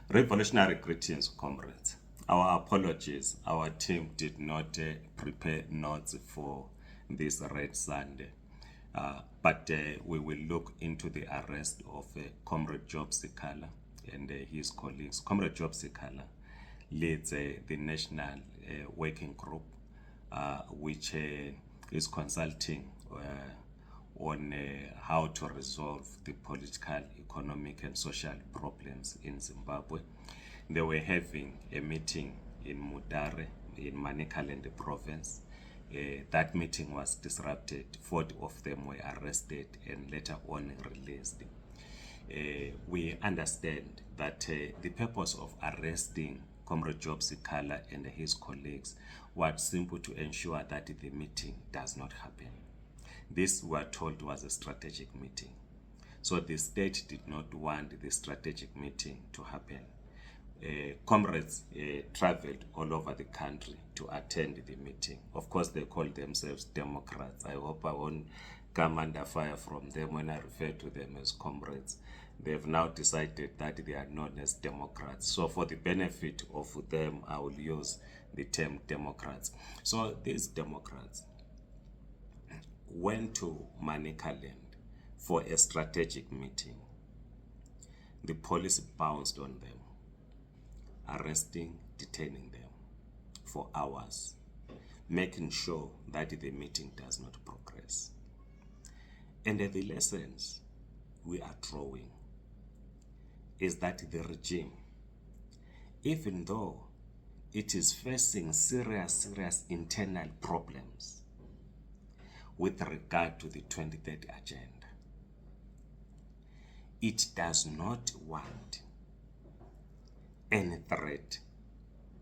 Revolutionary greetings, comrades. Our apologies. Our team did not prepare notes for this Red Sunday. But we will look into the arrest of Comrade Job Sikhala and his colleagues. Comrade Job Sikhala leads the National Working Group, which is consulting on how to resolve the political, economic, and social problems in Zimbabwe. They were having a meeting in Mudare, in Manicaland province. That meeting was disrupted. 40 of them were arrested and later on released. We understand that the purpose of arresting Comrade Job Sikhala and his colleagues was simple to ensure that the meeting does not happen. This, we are told, was a strategic meeting. So the state did not want the strategic meeting to happen. Comrades traveled all over the country to attend the meeting. Of course, they call themselves Democrats. I hope I won't come under fire from them when I refer to them as comrades. They've now decided that they are known as Democrats. So for the benefit of them, I will use the term Democrats. So these Democrats went to Manicaland for a strategic meeting. The police bounced on them, arresting, detaining them for hours, making sure that the meeting does not progress. And the lessons we are drawing is that the regime, even though it is facing serious internal problems with regard to the 2030 agenda, it does not want any threat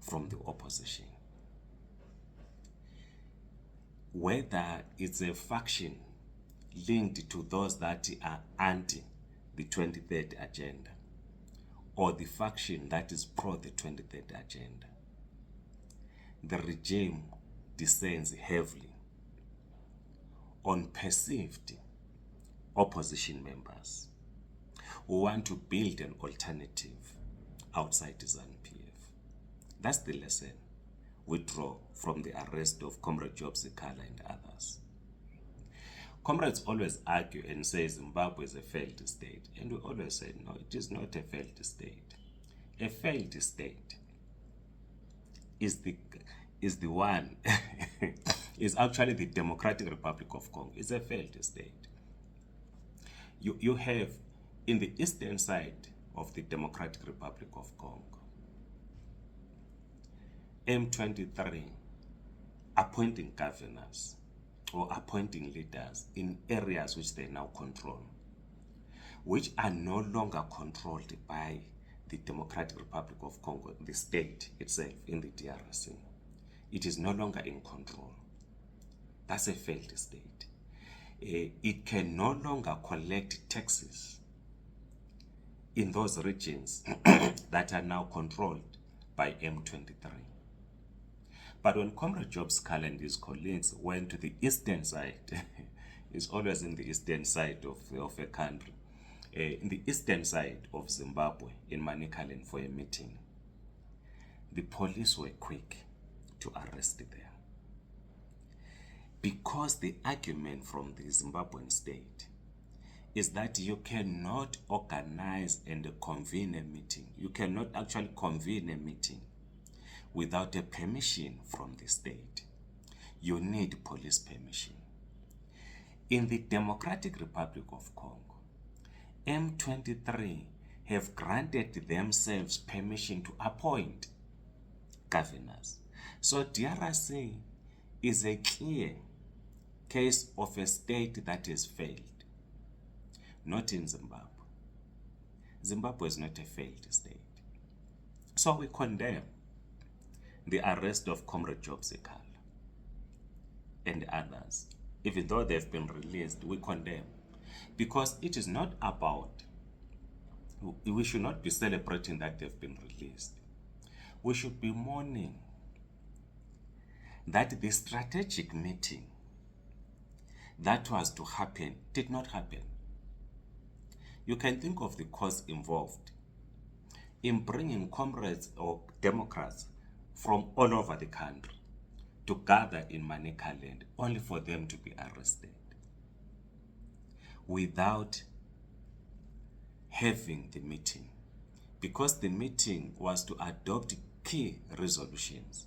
from the opposition. Whether it's a faction linked to those that are anti the 2030 agenda or the faction that is pro the 2030 agenda, the regime descends heavily on perceived opposition members who want to build an alternative outside ZANU-PF. That's the lesson we draw from the arrest of Comrade Job Sikhala and others. Comrades always argue and say Zimbabwe is a failed state, and we always say no, it is not a failed state. A failed state is the one is actually the Democratic Republic of Congo. It's a failed state. You have in the eastern side of the Democratic Republic of Congo, M23 appointing governors or appointing leaders in areas which they now control, which are no longer controlled by the Democratic Republic of Congo, the state itself in the DRC. It is no longer in control. That's a failed state. It can no longer collect taxes in those regions that are now controlled by M23. But when Comrade Job Sikhala and his colleagues went to the eastern side, it's always in the eastern side of a country, in the eastern side of Zimbabwe, in Manicaland for a meeting, the police were quick to arrest them. Because the argument from the Zimbabwean state is that you cannot organize and convene a meeting. You cannot actually convene a meeting without a permission from the state. You need police permission. In the Democratic Republic of Congo, M23 have granted themselves permission to appoint governors. So DRC is a clear case of a state that has failed. Not in Zimbabwe. Zimbabwe is not a failed state. So we condemn the arrest of Comrade Job Sikhala and others. Even though they've been released, we condemn. Because it is not about, we should not be celebrating that they've been released. We should be mourning that the strategic meeting that was to happen did not happen. You can think of the costs involved in bringing comrades or Democrats from all over the country to gather in Manica Land only for them to be arrested without having the meeting, because the meeting was to adopt key resolutions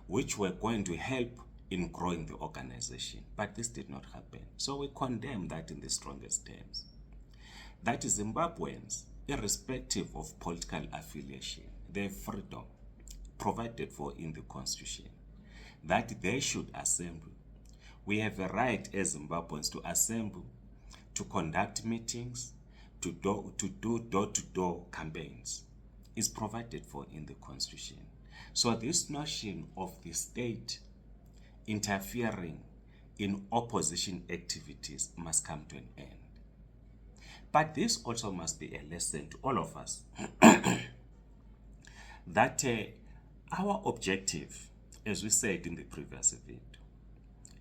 which were going to help in growing the organization. But this did not happen. So we condemn that in the strongest terms. That Zimbabweans, irrespective of political affiliation, their freedom provided for in the constitution, that they should assemble. We have a right as Zimbabweans to assemble, to conduct meetings, to do door-to-door campaigns, is provided for in the constitution. So this notion of the state interfering in opposition activities must come to an end. But this also must be a lesson to all of us that our objective, as we said in the previous video,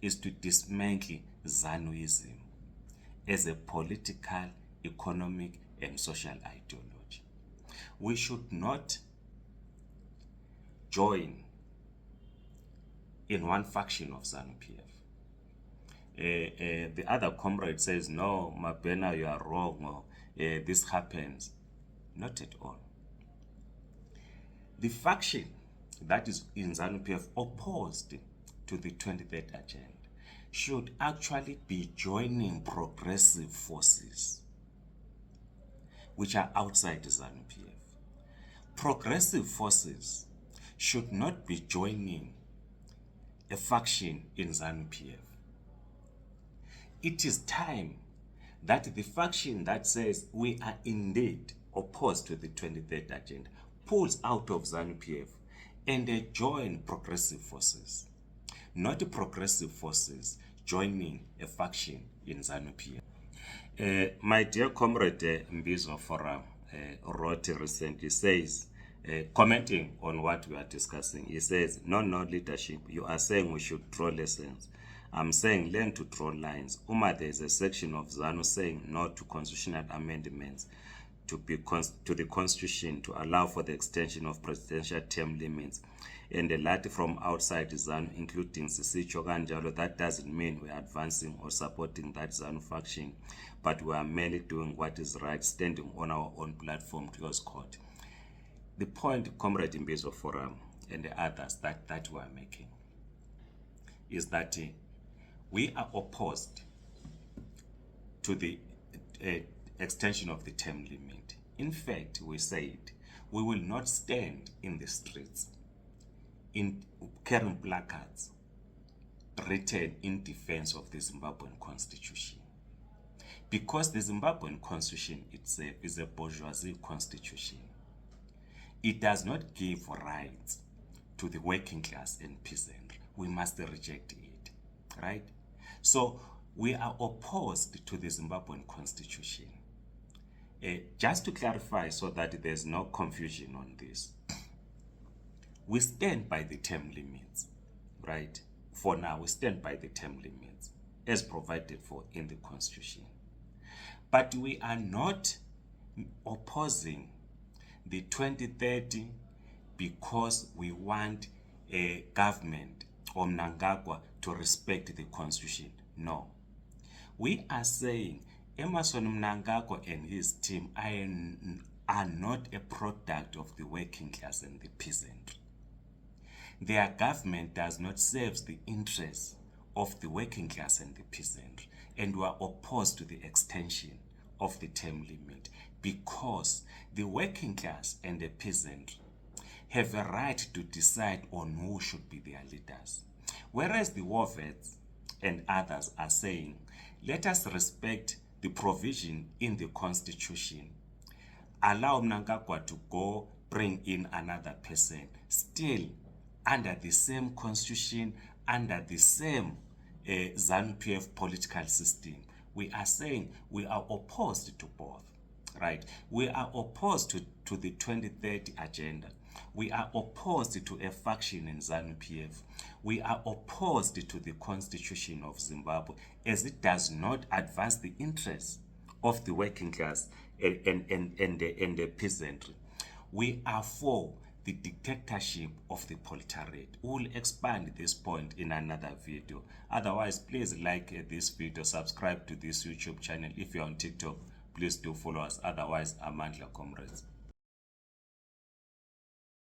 is to dismantle ZANUism as a political, economic, and social ideology. We should not join in one faction of ZANU-PF. The other comrade says, no, Mabena, you are wrong, or this happens. Not at all. The faction that is in ZANU-PF opposed to the 23rd agenda should actually be joining progressive forces which are outside ZANU-PF. Progressive forces should not be joining a faction in ZANU-PF. It is time that the faction that says we are indeed opposed to the 23rd agenda pulls out of ZANU-PF and they join progressive forces, not progressive forces joining a faction in ZANU-PF. My dear comrade Mbizo Forum wrote recently, says, commenting on what we are discussing, he says, no leadership, you are saying we should draw lessons. I'm saying learn to draw lines. There is a section of ZANU saying no to constitutional amendments to the constitution to allow for the extension of presidential term limits, and a lot from outside ZANU, including Sisicho Kanjalo. That doesn't mean we are advancing or supporting that ZANU faction, but we are merely doing what is right, standing on our own platform, close quote. The point, Comrade Mbizo Forum and the others that we are making is that we are opposed to the extension of the term limit. In fact, we said we will not stand in the streets in carrying placards written in defense of the Zimbabwean constitution, because the Zimbabwean constitution itself is a bourgeoisie constitution. It does not give rights to the working class and peasant. We must reject it, right? So we are opposed to the Zimbabwean constitution. Just to clarify so that there's no confusion on this, we stand by the term limits, right? For now, we stand by the term limits as provided for in the constitution. But we are not opposing the 2030 because we want a government or Mnangagwa to respect the constitution. No. We are saying Emmerson Mnangagwa and his team are not a product of the working class and the peasantry. Their government does not serve the interests of the working class and the peasantry, and we are opposed to the extension of the term limit because the working class and the peasantry have a right to decide on who should be their leaders. Whereas the war vets and others are saying, let us respect the provision in the constitution, allow Mnangagwa to go bring in another person, still under the same constitution, under the same ZANU-PF political system. We are saying we are opposed to both, right? We are opposed to the 2030 agenda. We are opposed to a faction in ZANU-PF. We are opposed to the constitution of Zimbabwe as it does not advance the interests of the working class and the peasantry. We are for the dictatorship of the proletariat. We'll expand this point in another video. Otherwise, please like this video, subscribe to this YouTube channel. If you're on TikTok, please do follow us. Otherwise, Amandla Comrades.